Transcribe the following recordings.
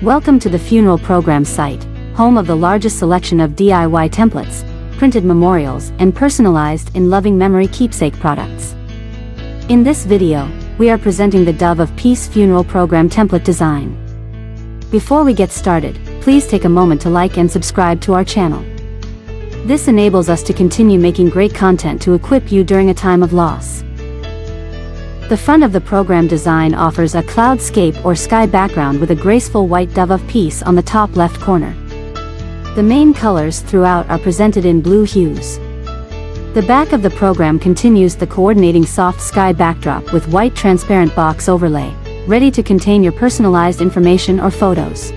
Welcome to the Funeral Program site, home of the largest selection of DIY templates, printed memorials, and personalized in loving memory keepsake products. In this video, we are presenting the Dove of Peace Funeral Program template design. Before we get started, please take a moment to like and subscribe to our channel. This enables us to continue making great content to equip you during a time of loss. The front of the program design offers a cloudscape or sky background with a graceful white dove of peace on the top left corner. The main colors throughout are presented in blue hues. The back of the program continues the coordinating soft sky backdrop with white transparent box overlay, ready to contain your personalized information or photos.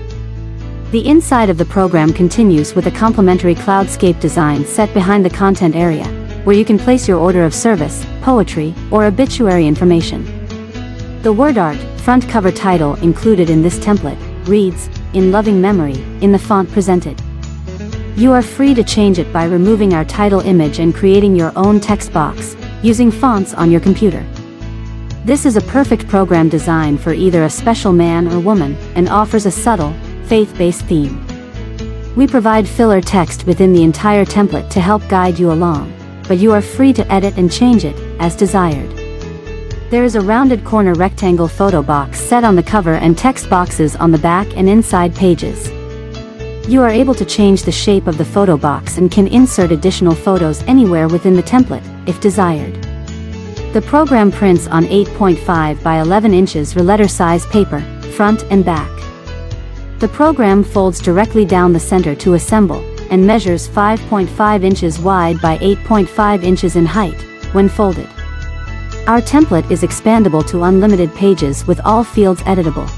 The inside of the program continues with a complementary cloudscape design set behind the content area, where you can place your order of service, poetry, or obituary information. The word art front cover title included in this template reads, "In Loving Memory," in the font presented. You are free to change it by removing our title image and creating your own text box, using fonts on your computer. This is a perfect program design for either a special man or woman, and offers a subtle, faith-based theme. We provide filler text within the entire template to help guide you along, but you are free to edit and change it, as desired. There is a rounded corner rectangle photo box set on the cover and text boxes on the back and inside pages. You are able to change the shape of the photo box and can insert additional photos anywhere within the template, if desired. The program prints on 8.5 by 11 inches letter size paper, front and back. The program folds directly down the center to assemble, and measures 5.5 inches wide by 8.5 inches in height, when folded. Our template is expandable to unlimited pages with all fields editable.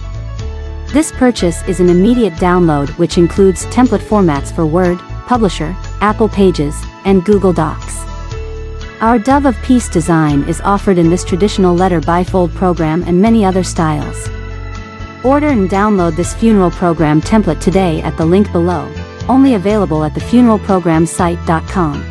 This purchase is an immediate download which includes template formats for Word, Publisher, Apple Pages, and Google Docs. Our Dove of Peace design is offered in this traditional letter bifold program and many other styles. Order and download this funeral program template today at the link below, only available at thefuneralprogramsite.com.